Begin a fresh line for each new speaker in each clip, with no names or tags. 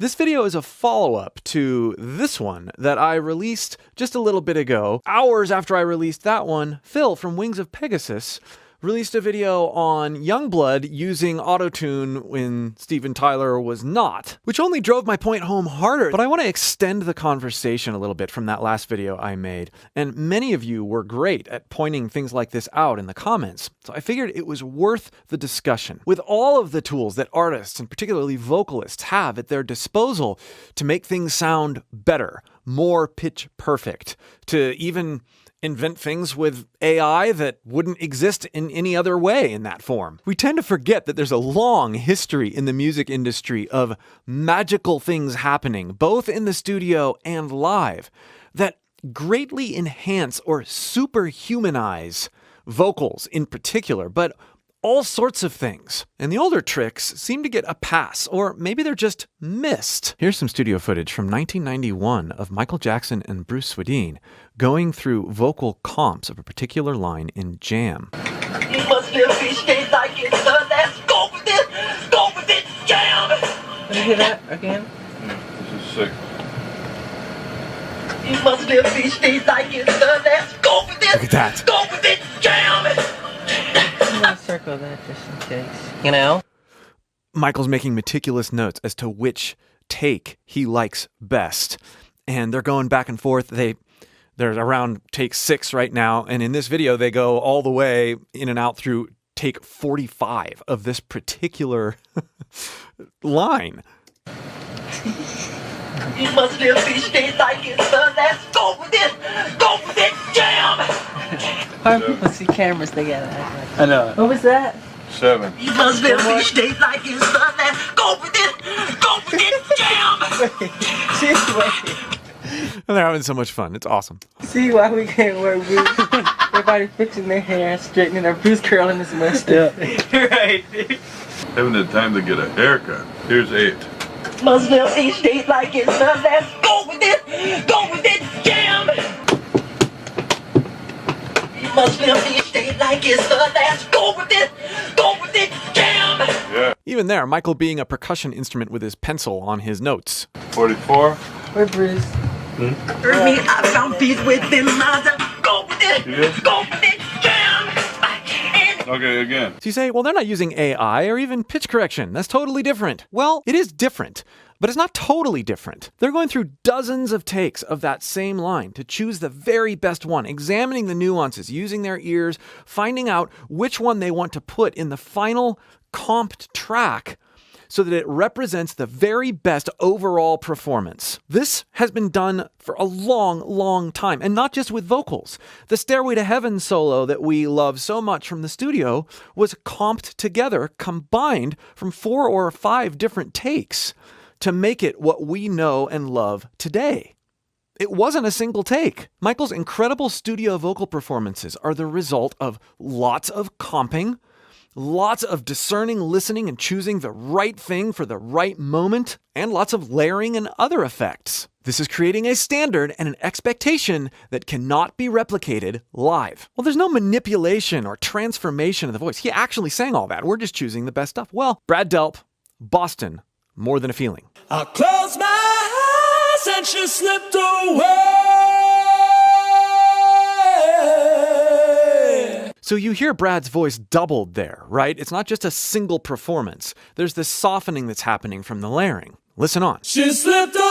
This video is a follow-up to this one that I released just a little bit ago. Hours after I released that one, Phil from Wings of Pegasus released a video on Youngblood using autotune when Steven Tyler was not, which only drove my point home harder. But I want to extend the conversation a little bit from that last video I made. And many of you were great at pointing things like this out in the comments. So I figured it was worth the discussion. With all of the tools that artists, and particularly vocalists, have at their disposal to make things sound better, more pitch perfect, to even invent things with AI that wouldn't exist in any other way in that form. We tend to forget that there's a long history in the music industry of magical things happening, both in the studio and live, that greatly enhance or superhumanize vocals in particular, but all sorts of things. And the older tricks seem to get a pass, or maybe they're just missed. Here's some studio footage from 1991 of Michael Jackson and Bruce Swedien going through vocal comps of a particular line in Jam.
You must live each day like it's the last. Go with it, Jam!
Can you hear that again?
This is sick.
You must live each day like it's the last. Go with it!
Look at that.
Go with it, Jam!
I'm gonna circle that just in case. You know?
Michael's making meticulous notes as to which take he likes best. And they're going back and forth. They're around take 6 right now. And in this video, they go all the way in and out through take 45 of this particular line.
You must live each day like it's the last. Go with it, Jam!
Why do people see cameras? They gotta act like
I know.
What was that?
7.
You must live each day like it's the last. Go with it, Jam!
See,
And they're having so much fun. It's awesome.
see why we can't wear boots? Everybody fixing their hair, straightening their Bruce curling his mustache. Right.
Haven't had time to get a haircut. Here's 8.
Must live each day like it's the last. Go with it, Jam! You must live each day like it's the last. Go with it, Jam!
Yeah.
Even there, Michael being a percussion instrument with his pencil on his notes.
44.
Where Bruce?
Heard me, I found peace within myself. Go with it, Jam!
Okay, again.
So you say, well, they're not using AI or even pitch correction. That's totally different. Well, it is different, but it's not totally different. They're going through dozens of takes of that same line to choose the very best one, examining the nuances, using their ears, finding out which one they want to put in the final comped track so that it represents the very best overall performance. This has been done for a long, long time, and not just with vocals. The Stairway to Heaven solo that we love so much from the studio was comped together, combined from 4 or 5 different takes to make it what we know and love today. It wasn't a single take. Michael's incredible studio vocal performances are the result of lots of comping, lots of discerning, listening, and choosing the right thing for the right moment, and lots of layering and other effects. This is creating a standard and an expectation that cannot be replicated live. Well, there's no manipulation or transformation of the voice. He actually sang all that. We're just choosing the best stuff. Well, Brad Delp, Boston, More Than a Feeling.
I closed my eyes and she slipped away.
So you hear Brad's voice doubled there, right? It's not just a single performance. There's this softening that's happening from the layering. Listen on.
She slipped away.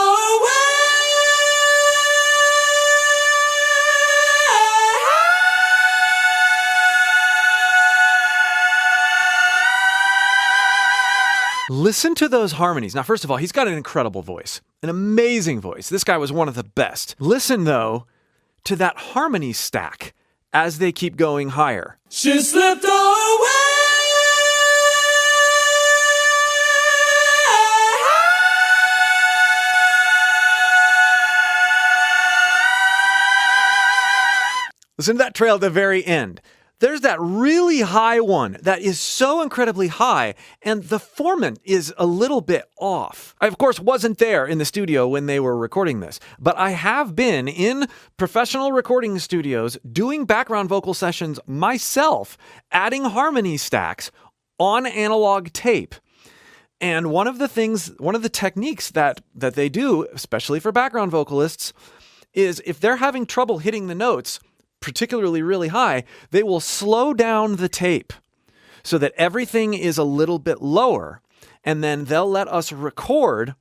Listen to those harmonies. Now, first of all, he's got an incredible voice, an amazing voice. This guy was one of the best. Listen, though, to that harmony stack as they keep going higher.
She slipped away.
Listen to that trail at the very end. There's that really high one that is so incredibly high, and the formant is a little bit off. I, of course, wasn't there in the studio when they were recording this, but I have been in professional recording studios doing background vocal sessions myself, adding harmony stacks on analog tape. And one of the techniques that they do, especially for background vocalists, is if they're having trouble hitting the notes, particularly really high, they will slow down the tape so that everything is a little bit lower. And then they'll let us record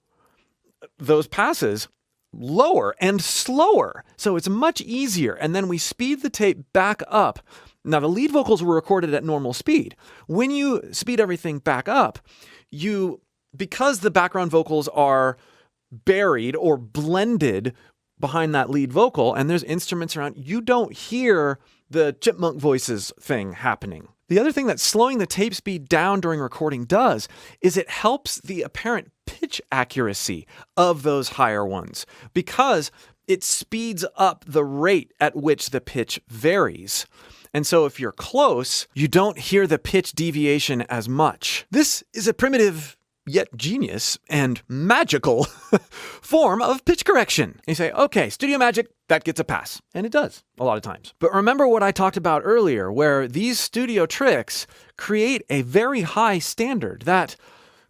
those passes lower and slower. So it's much easier. And then we speed the tape back up. Now, the lead vocals were recorded at normal speed. When you speed everything back up, because the background vocals are buried or blended behind that lead vocal, and there's instruments around, you don't hear the chipmunk voices thing happening. The other thing that slowing the tape speed down during recording does is it helps the apparent pitch accuracy of those higher ones because it speeds up the rate at which the pitch varies. And so if you're close, you don't hear the pitch deviation as much. This is a primitive yet genius and magical form of pitch correction. And you say, okay, studio magic, that gets a pass. And it does a lot of times. But remember what I talked about earlier, where these studio tricks create a very high standard that,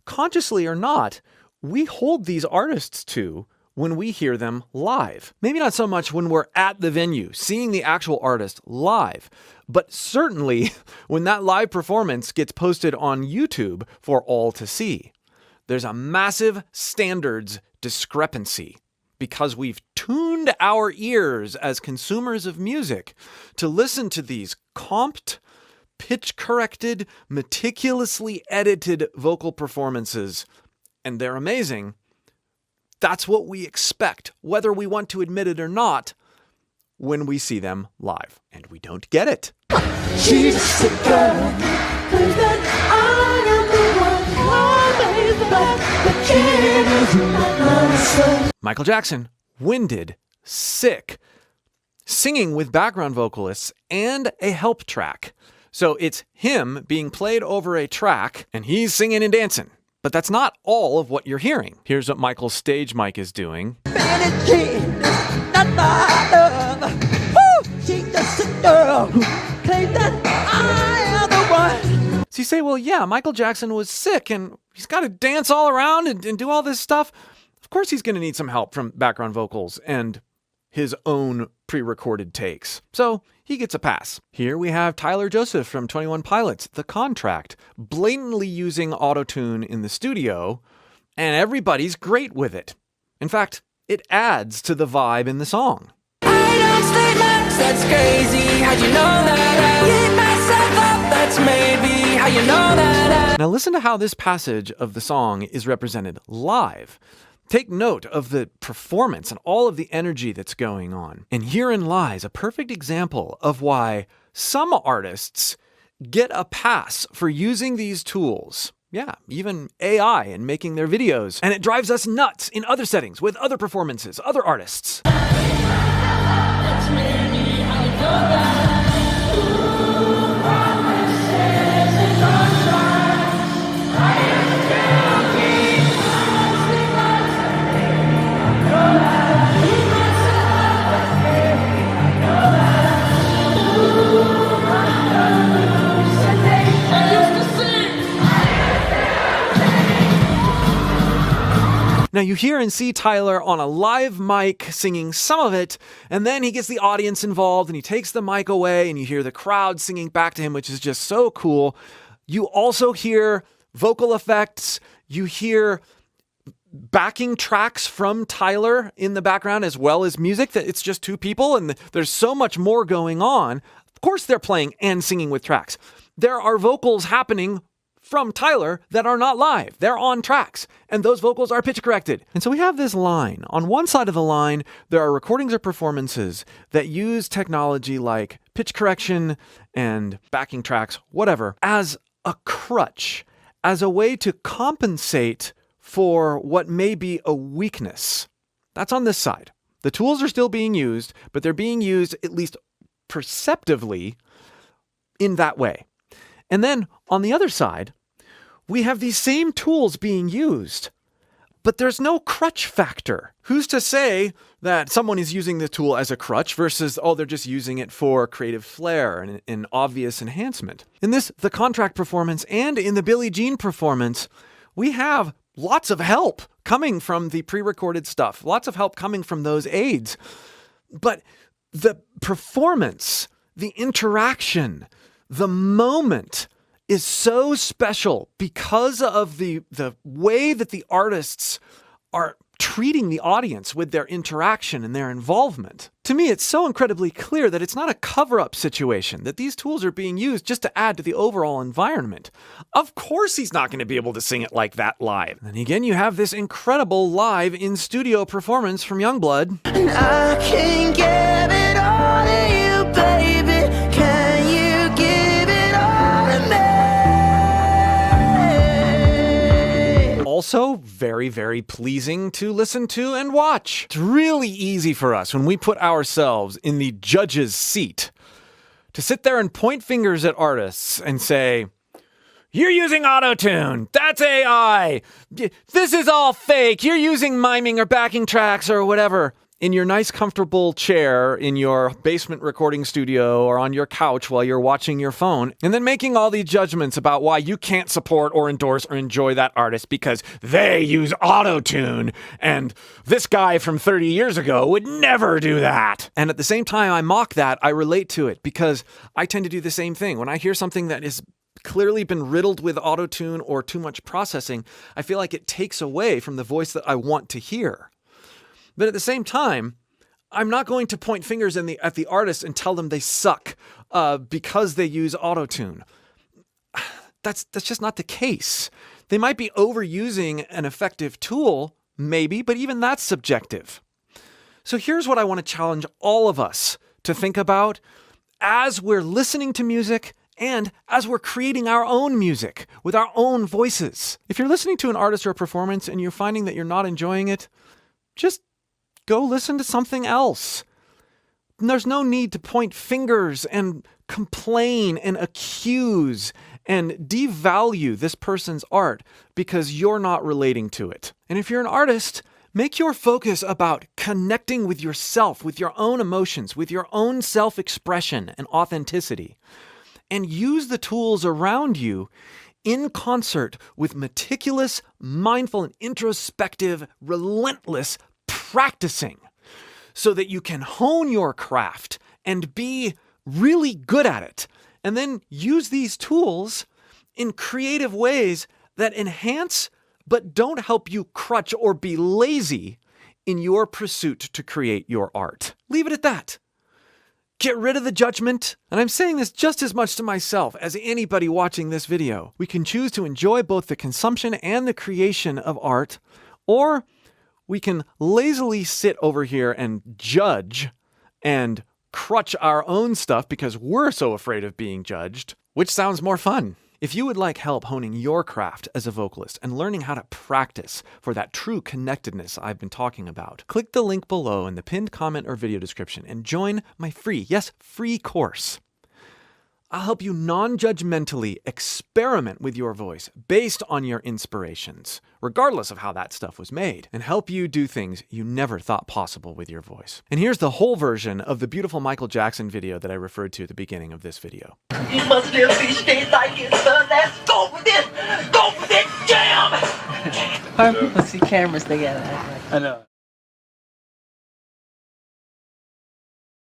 consciously or not, we hold these artists to when we hear them live. Maybe not so much when we're at the venue, seeing the actual artist live, but certainly when that live performance gets posted on YouTube for all to see. There's a massive standards discrepancy because we've tuned our ears as consumers of music to listen to these comped, pitch-corrected, meticulously edited vocal performances, and they're amazing. That's what we expect, whether we want to admit it or not, when we see them live. And we don't get it.
She's a girl, claims that I am the one. The kid is not my son.
Michael Jackson, winded, sick, singing with background vocalists and a help track. So it's him being played over a track and he's singing and dancing. But that's not all of what you're hearing. Here's what Michael's stage mic is doing.
Billie Jean is not my love. Woo! She's just a girl who claims that I am the one.
So you say, well, yeah, Michael Jackson was sick and he's got to dance all around and do all this stuff. Of course he's going to need some help from background vocals and his own pre-recorded takes. So he gets a pass. Here we have Tyler Joseph from 21 Pilots, The Contract, blatantly using autotune in the studio, and everybody's great with it. In fact, it adds to the vibe in the song.
I don't stay much, that's crazy. How'd you know that? I get myself up, that's maybe how you know that.
Now listen to how this passage of the song is represented live. Take note of the performance and all of the energy that's going on. And herein lies a perfect example of why some artists get a pass for using these tools. Yeah, even AI in making their videos. And it drives us nuts in other settings with other performances, other artists. Now you hear and see Tyler on a live mic singing some of it, and then he gets the audience involved and he takes the mic away and you hear the crowd singing back to him, which is just so cool. You also hear vocal effects. You hear backing tracks from Tyler in the background as well as music. That it's just two people and there's so much more going on. Of course they're playing and singing with tracks. There are vocals happening from Tyler that are not live. They're on tracks, and those vocals are pitch corrected. And so we have this line. On one side of the line, there are recordings or performances that use technology like pitch correction and backing tracks, whatever, as a crutch, as a way to compensate for what may be a weakness. That's on this side. The tools are still being used, but they're being used at least perceptively in that way. And then on the other side, we have these same tools being used, but there's no crutch factor. Who's to say that someone is using the tool as a crutch versus, oh, they're just using it for creative flair and an obvious enhancement? In this, The Contract performance and in the Billie Jean performance, we have lots of help coming from the pre-recorded stuff, lots of help coming from those aids. But the performance, the interaction, the moment is so special because of the way that the artists are treating the audience with their interaction and their involvement. To me, it's so incredibly clear that it's not a cover-up situation, that these tools are being used just to add to the overall environment. Of course he's not going to be able to sing it like that live. And again, you have this incredible live in-studio performance from Youngblood.
And I can give it all to you, baby. Can you give it all to me?
Also, very, very pleasing to listen to and watch. It's really easy for us when we put ourselves in the judge's seat to sit there and point fingers at artists and say, "You're using auto-tune. That's AI. This is all fake. You're using miming or backing tracks or whatever." In your nice, comfortable chair in your basement recording studio or on your couch while you're watching your phone, and then making all these judgments about why you can't support or endorse or enjoy that artist because they use auto-tune, and this guy from 30 years ago would never do that. And at the same time I mock that, I relate to it because I tend to do the same thing. When I hear something that is clearly been riddled with auto-tune or too much processing, I feel like it takes away from the voice that I want to hear. But at the same time, I'm not going to point fingers at the artist and tell them they suck because they use auto-tune. That's just not the case. They might be overusing an effective tool, maybe, but even that's subjective. So here's what I want to challenge all of us to think about as we're listening to music and as we're creating our own music with our own voices. If you're listening to an artist or a performance and you're finding that you're not enjoying it, just go listen to something else. There's no need to point fingers and complain and accuse and devalue this person's art because you're not relating to it. And if you're an artist, make your focus about connecting with yourself, with your own emotions, with your own self-expression and authenticity, and use the tools around you in concert with meticulous, mindful, and introspective, relentless practicing so that you can hone your craft and be really good at it. And then use these tools in creative ways that enhance but don't help you crutch or be lazy in your pursuit to create your art. Leave it at that. Get rid of the judgment. And I'm saying this just as much to myself as anybody watching this video. We can choose to enjoy both the consumption and the creation of art, or we can lazily sit over here and judge and crutch our own stuff because we're so afraid of being judged. Which sounds more fun? If you would like help honing your craft as a vocalist and learning how to practice for that true connectedness I've been talking about, click the link below in the pinned comment or video description and join my free, yes, free course. I'll help you non-judgmentally experiment with your voice based on your inspirations, regardless of how that stuff was made, and help you do things you never thought possible with your voice. And here's the whole version of the beautiful Michael Jackson video that I referred to at the beginning of this video.
You must live each day like it's the last. Go with it! Go with it! Jam!
Why people see cameras, they gotta act like
I know.